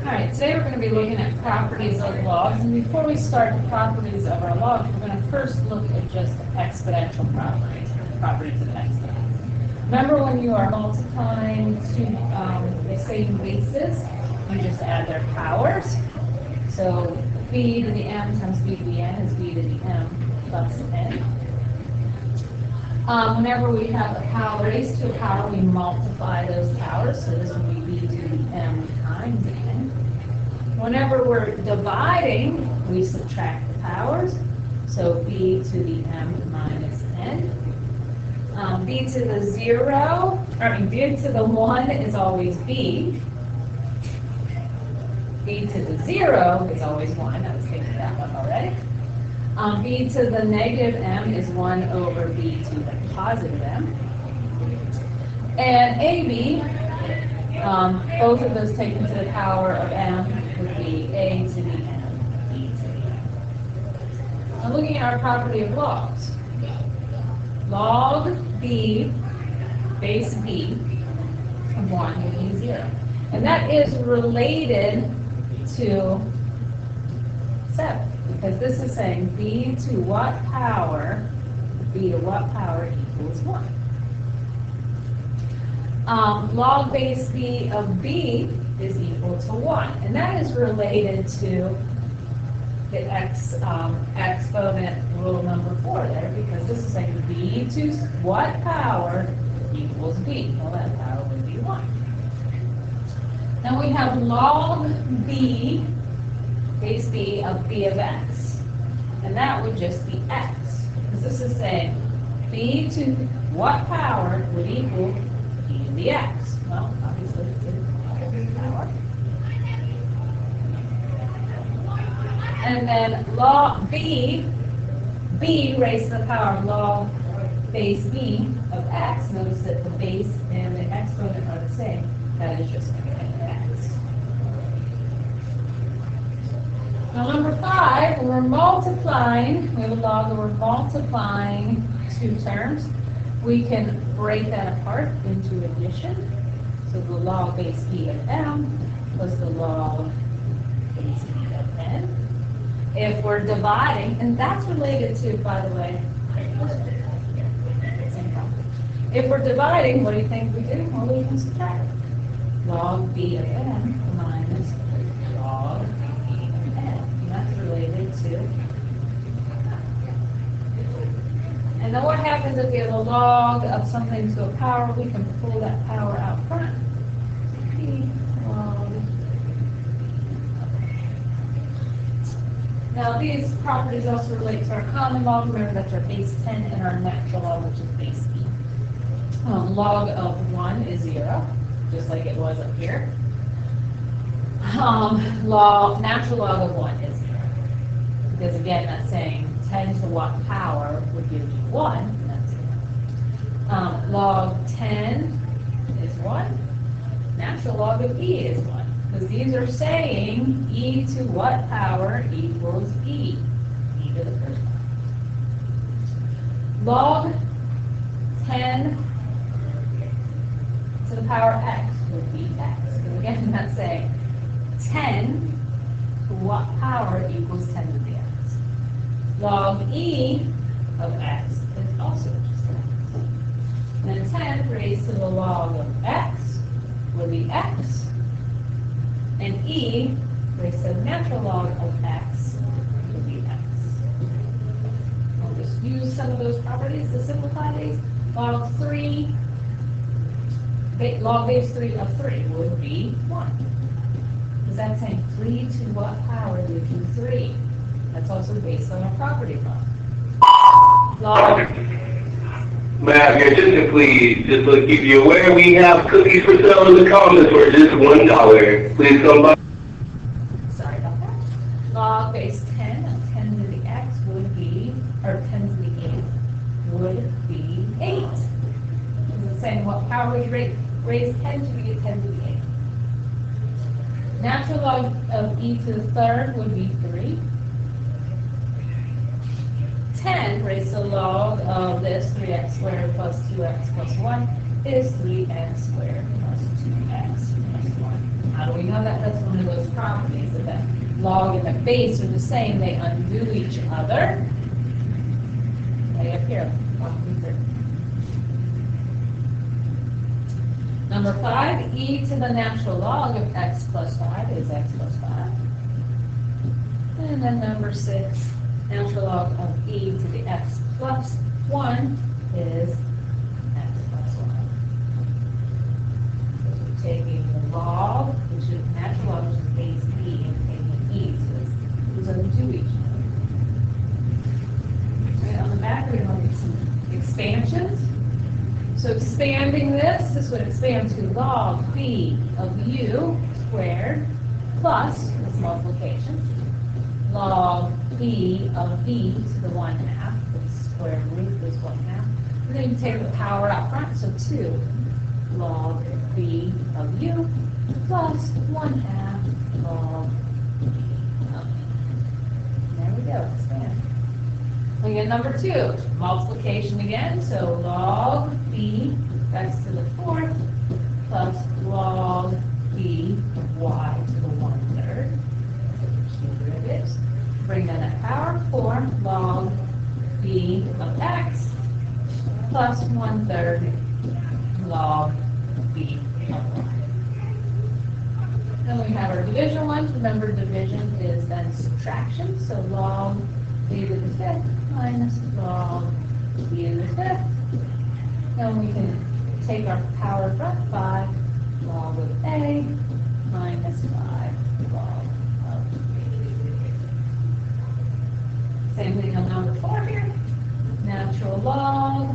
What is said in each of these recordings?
Alright, today we're going to be looking at properties of logs, and before we start the properties of our logs, we're going to first look at just exponential properties, properties of exponents. Remember when you are multiplying two the same bases, you just add their powers. So b to the m times b to the n is b to the m plus n. Whenever we have a power raised to a power, we multiply those powers, so this would be b to the m times n. Whenever we're dividing, we subtract the powers, so b to the m minus n. B to the 0, b to the 1 is always b. B to the 0 is always 1. I was thinking that one already. B to the negative m is 1 over b to the positive m. And AB, both of those taken to the power of m would be a to the m, b to the m. Now looking at our property of logs. Log b, base b, of 1 would be 0. And that is related to 7, because this is saying b to what power, b to what power equals 1. Log base b of b is equal to 1, and that is related to the exponent rule number 4 there, because this is saying b to what power equals b. Well, that power would be 1. Now we have log b, base b of b of x, and that would just be x, because this is saying b to what power would equal b to the x. Well, obviously it's a power. And then log b raised to the power of log base b of x. Notice that the base and the exponent are the same. That is just going to be x. Now number 5, when we're multiplying, we have a log and we're multiplying two terms. We can break that apart into addition. So the log base b of m plus the log base b of n. If we're dividing, and that's related to, by the way, if we're dividing, what do you think we do? Well, we can subtract. Log b of n minus log b of n. And that's related to. And then what happens if we have a log of something to a power? We can pull that power out front. B log. Now these properties also relate to our common log. Remember that's our base 10 and our natural log, which is base b. Log of 1 is 0, just like it was up here. Natural log of 1 is 0. Because again, that's saying 10 to what power would give you 1, and that's 0. Log 10 is 1. Natural log of e is 1. Because these are saying e to what power equals e. E to the first power. Log 10 to the power x would be x. Because again, that's saying 10 to what power equals 10 to the x. Log e of x is also just x. And then 10 raised to the log of x would be x. And e raised to the natural log of x would be x. I'll just use some of those properties to simplify these. Log 3, log base 3 of 3 would be 1. Because that's saying 3 to what power gives you 3. That's also based on a property log. Matt, just to keep you aware, we have cookies for sale in the comments for just $1. Please come by. Sorry about that. Log base 10 of 10 to the x would be, or 10 to the 8 would be 8. It's saying what power would you raise 10 to get 10 to the 8. Natural log of e to the third would be 3. 10 raised to the log of this 3x squared plus 2x plus 1 is 3x squared plus 2x plus 1. How do we know that? That's one of those properties that the log and the base are the same. They undo each other. Way up here. 1/3. Number 5, e to the natural log of x plus 5 is x plus 5. And then number 6, natural log of e to the x plus 1 is x plus 1. So we're taking the log, which is natural log, which is base b, and taking e, so those are the two each other. Right, on the back, we're going to look at some expansions. So expanding this would expand to log b of u squared plus, this multiplication, log b of b to the 1/2, the square root is 1/2. And then you take the power out front, so 2 log b of u plus 1/2 log b of u. There we go, expand. We get number 2, multiplication again, so log b x to the 4th plus log b y to the 1/3. Bring that at power, 4 log b of x plus 1/3 log b of y. Then we have our division ones. Remember, division is then subtraction, so log b to the 5th minus log b to the 5th. Then we can take our power front, 5 log of a minus 5 log of b. Same thing on number 4 here. Natural log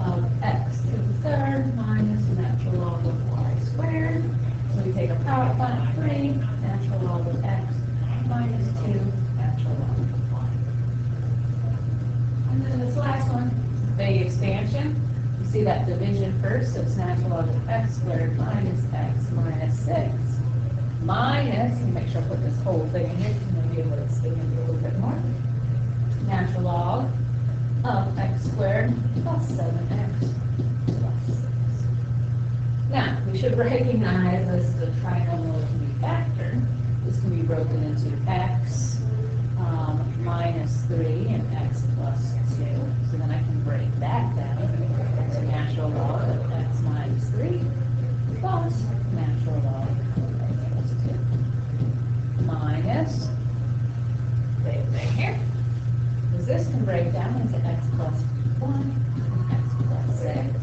of x to the 3rd minus natural log of y squared. So we take a power front, 3 natural log of x minus 2 natural log of y. And then this last one, big expansion. You see that division first, so it's natural log of x squared minus x minus 6 minus, and make sure I put this whole thing in here, and then be able to expand it a little bit more. Natural log of x squared plus 7x plus 6. Now, we should recognize this is a trinomial can be factored. This can be broken into x minus 3 and x plus 2. So then I can break that down to natural log of x minus 3 plus natural log of x plus 2 minus, same thing here. Because this can break down into x plus 1 and x plus 6.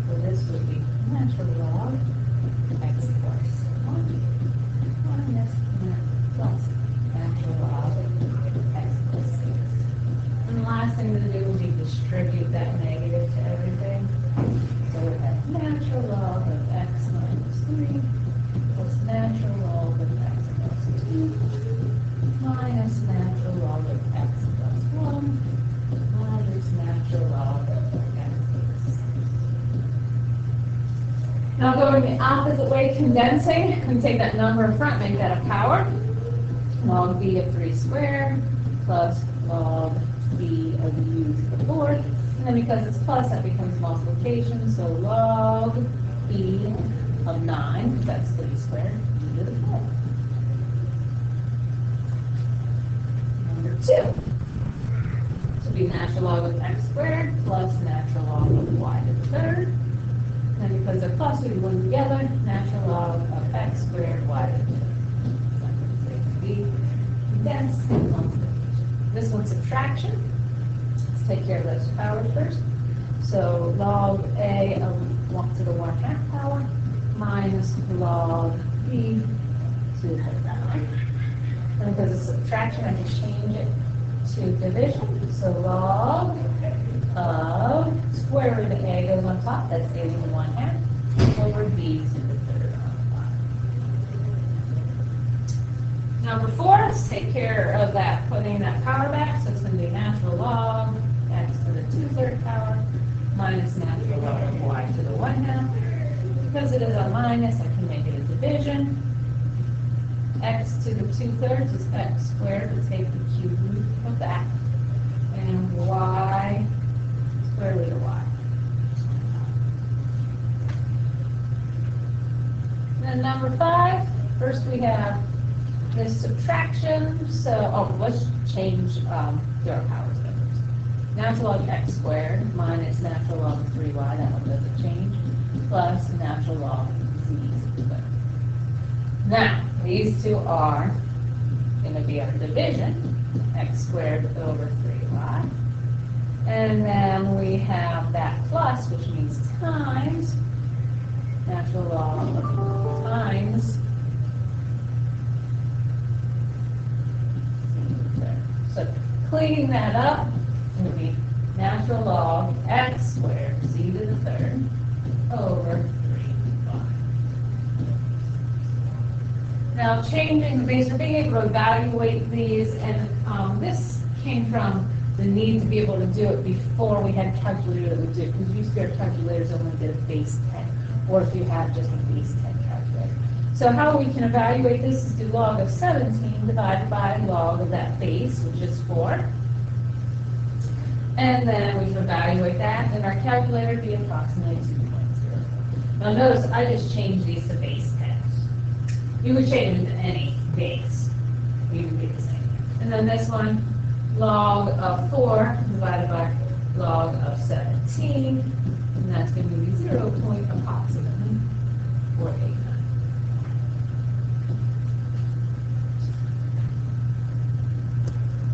So this would be natural log x plus 1 minus plus natural log x plus 6. And the last thing to do would be distribute that negative to everything. So we have natural log of x minus 3 plus natural log of x plus 2 minus natural log of x plus 1 minus natural log of x plus 6. Now going the opposite way, condensing, you can take that number in front, make that a power. Log b of 3 squared plus log b of u to the 4th. And then because it's plus, that becomes multiplication. So log b of 9, that's 3 squared, u to the 4th. Number 2. So be natural log of x squared plus natural log of y to the 3rd. And because they're plus, we put them together, natural log of x squared y to the 3rd. Condensed and multiplication. This one's subtraction. Let's take care of those powers first. So log a of 1 to the 1/2 power minus log b to the power. And because it's subtraction, I can change it to division. So log of square root of a goes on top, that's a to the 1/2, over b to the 3rd on the bottom. Number 4, let's take care of that, putting that power back. So it's going to be natural log x to the 2/3 power minus natural log of y to the 1/2. Because it is a minus, I can make it a division. X to the 2/3 is x squared, to take the cube root of that. And y square root of y. then number 5, first we have this subtraction, so, let's change zero powers numbers. Natural log x squared minus natural log 3y, that one doesn't change, plus natural log z squared. Now, these two are going to be our division, x squared over 3y. And then we have that plus, which means times natural log times. So cleaning that up, it would be natural log x squared, z to the third, over 3y. Now changing the base, or being able to evaluate these, and this came from the need to be able to do it before we had a calculator that would do it, because used to be our calculators only did a base 10, or if you have just a base 10 calculator. So how we can evaluate this is do log of 17 divided by log of that base, which is 4. And then we can evaluate that, and our calculator would be approximately 2.0. Now notice I just changed these to base 10. You would change them to any base. You would get the same. And then this one, log of 4 divided by log of 17, and that's going to be 0. Approximately 48.